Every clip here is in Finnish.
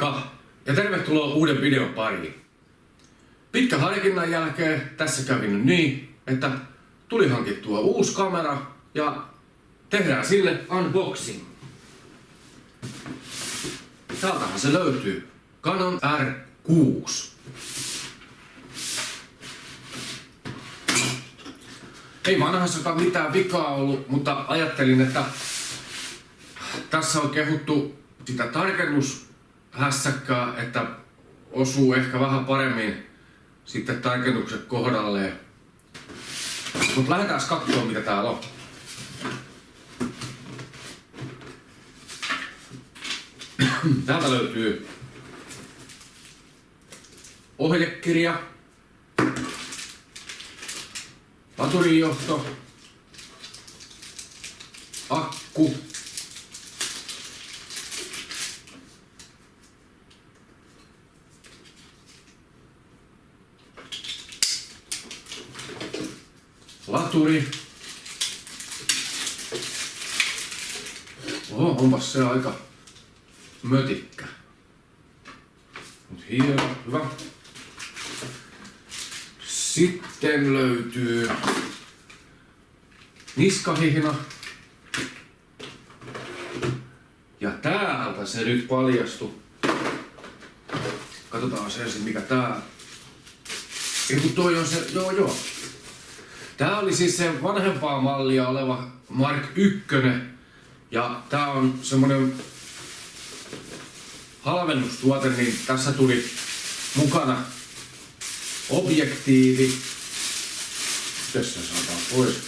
Moikka ja tervetuloa uuden videon pariin. Pitkän harkinnan jälkeen tässä kävi niin, että tuli hankittua uusi kamera ja tehdään sille unboxing. Täältähän se löytyy. Canon R6. Ei vanhassakaan mitään vikaa ollut, mutta ajattelin, että tässä on kehuttu sitä tarkennushässäkkää, että osuu ehkä vähän paremmin sitten tarkennukset kohdalleen. Mutta lähdetään katsomaan, mitä täällä on. Täältä löytyy ohjekirja, laturijohto, akku, laturi. Oho, onpas se aika mötikkä. Mut hieno, hyvä. Sitten löytyy niskahihna. Ja täältä se nyt paljastui. Katsotaan se ensin mikä tää. Ja kun toi on se, joo. Tää oli siis se vanhempaa mallia oleva Mark 1. Ja tää on semmonen halvennustuote, niin tässä tuli mukana objektiivi. Mites se saadaan pois?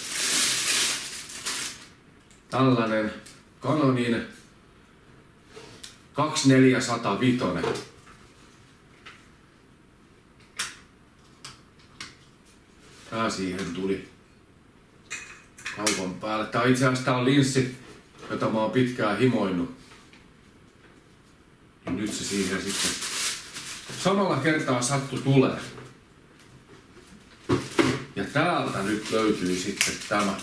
Tällainen Canonin 2405. Tää siihen tuli kaupan päälle. Tää itse asiassa tää on linssi, jota mä oon pitkään himoinut. Ja nyt se siihen sitten samalla kertaa sattu tulee. Ja täältä nyt löytyy sitten tämä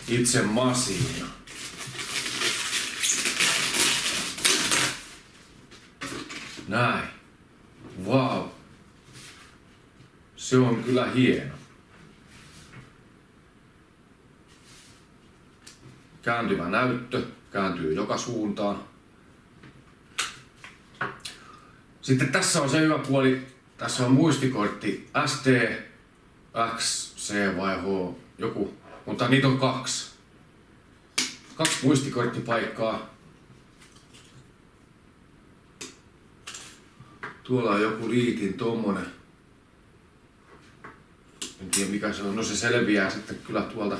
itse masiina. Näin. Wow. Se on kyllä hieno. Kääntyvä näyttö. Kääntyy joka suuntaan. Sitten tässä on se hyvä puoli. Tässä on muistikortti ST, X, C vai H, joku. Mutta niitä on kaksi. Kaksi muistikorttipaikkaa. Tuolla on joku liitin tommonen. En tiedä mikä se on. No se selviää sitten kyllä tuolta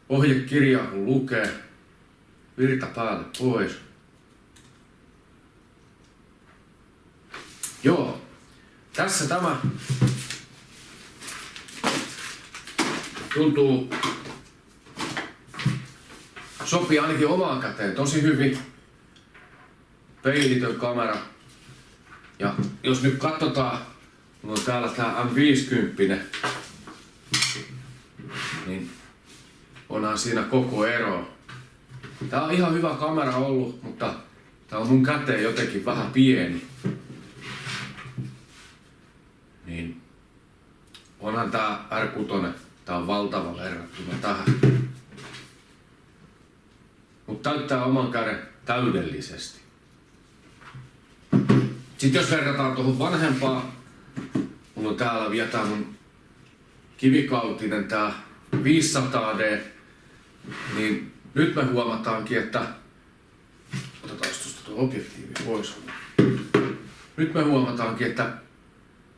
ohjekirjaa kun lukee. Virta päälle pois. Joo. Tässä tämä tuntuu sopii ainakin omaan käteen tosi hyvin. Peilitön kamera. Ja jos nyt katsotaan, mulla on täällä tää M50, niin onhan siinä koko ero. Tää on ihan hyvä kamera ollut, mutta tää on mun käteen jotenkin vähän pieni. Niin onhan tää R6, tää on valtava verrattuna tähän. Mut täyttää oman käden täydellisesti. Sitten jos verrataan tuohon vanhempaan, mulla on täällä vielä tää mun kivikautinen tää 500D, niin nyt me huomataankin, että otetaan tuosta tuo objektiivi pois. Nyt me huomataankin, että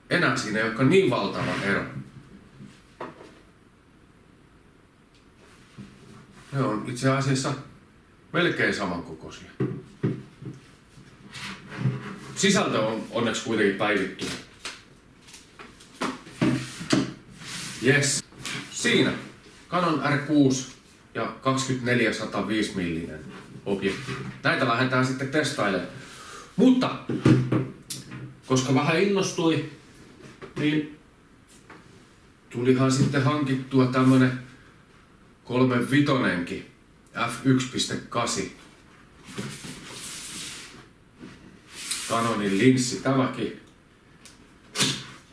enää siinä ei olekaan niin valtava ero. Ne on itse asiassa melkein samankokoisia. Sisältö on onneksi kuitenkin päivittynyt. Yes. Siinä Canon R6 ja 24-105 millinen objektiivi. Näitä lähdetään sitten testailemaan. Mutta koska vähän innostui, niin tulihan sitten hankittua tämmönen 35-kin f1.8. Canonin linssi tämäkin.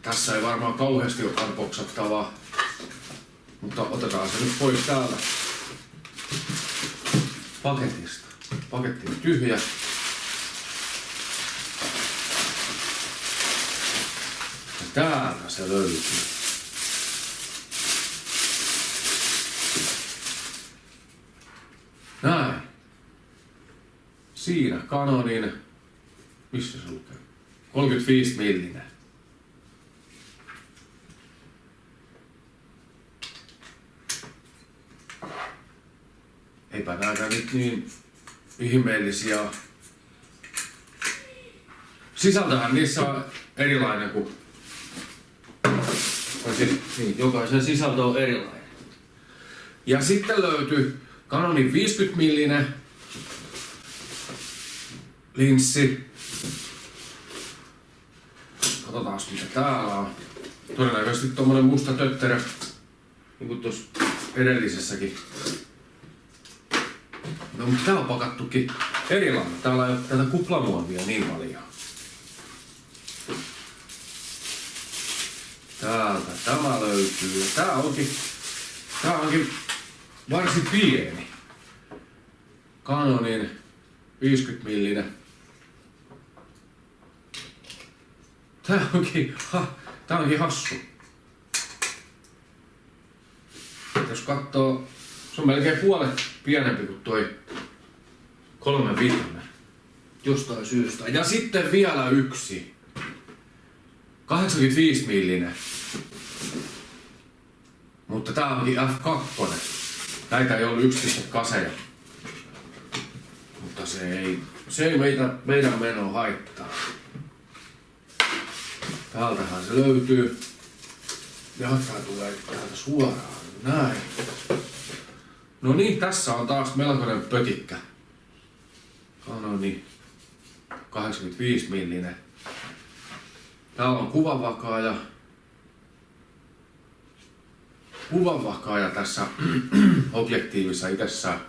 Tässä ei varmaan kauheasti ole unboxattavaa, mutta otetaan se nyt pois täältä paketista. Paketti on tyhjä. Ja täältä se löytyy. Näin. Siinä Canonin, missä se lukee? 35 millinen. Eipä näitä nyt niin ihmeellisiä. Sisältöhän niissä on erilainen kuin... Niin, jokaisen sisältö on erilainen. Ja sitten löytyy Canonin 50 millinen linssi. Katsotaan mitä täällä on. Todennäköisesti tommonen musta tötterö, niin kuin tuossa edellisessäkin. No, mutta tää on pakattukin erilainen. Täällä ei ole tätä kuplamuovia niin paljon. Täältä tämä löytyy. Ja tää onkin varsin pieni. Canonin 50 millinen. Tää onkin hassu. Jos katsoo, se on melkein puolet pienempi kuin toi 35 jostain syystä. Ja sitten vielä yksi. 85 millinen. Mutta tää onkin F2. Näitä ei ollut 1.8. Mutta se ei meidän menoa haittaa. Täältähän se löytyy. Ja tää tulee täältä suoraan. Näin. No niin, tässä on taas melkoinen pötikkä. Canoni 85 millinen. Täällä on kuvanvakaaja tässä objektiivissa itsessään.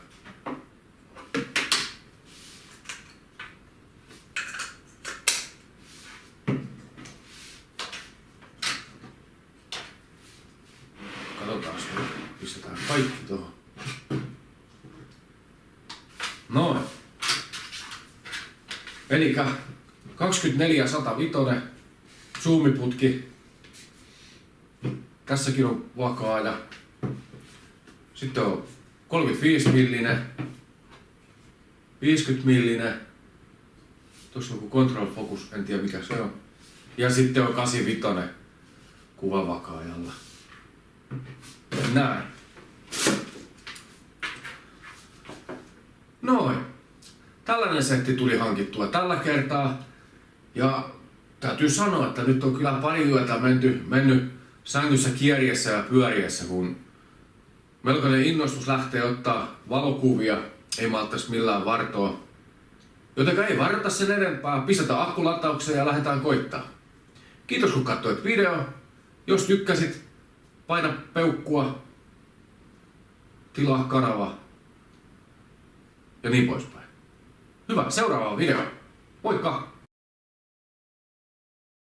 Katsotaan, pistetään kaikki tuohon. Noin. Elikkä 24-105 zoomiputki. Tässäkin on vakaaja. Sitten on 35 millinen, 50 millinen. Tuossa on joku control focus, en tiedä mikä se on. Ja sitten on 85 kuvavakaajalla. Näin. Noin. Tällainen setti tuli hankittua tällä kertaa. Ja täytyy sanoa, että nyt on kyllä pari yötä mennyt sängyssä kierjessä ja pyöriessä, kun melkoinen innostus lähtee ottaa valokuvia. Ei malttaisi millään vartoa. Jotenka ei varata sen enempää. Pistetään akkulataukseen ja lähdetään koittaa. Kiitos kun katsoit video. Jos tykkäsit, paina peukkua, tilaa kanava ja niin poispäin. Hyvä, seuraava video. Moikka!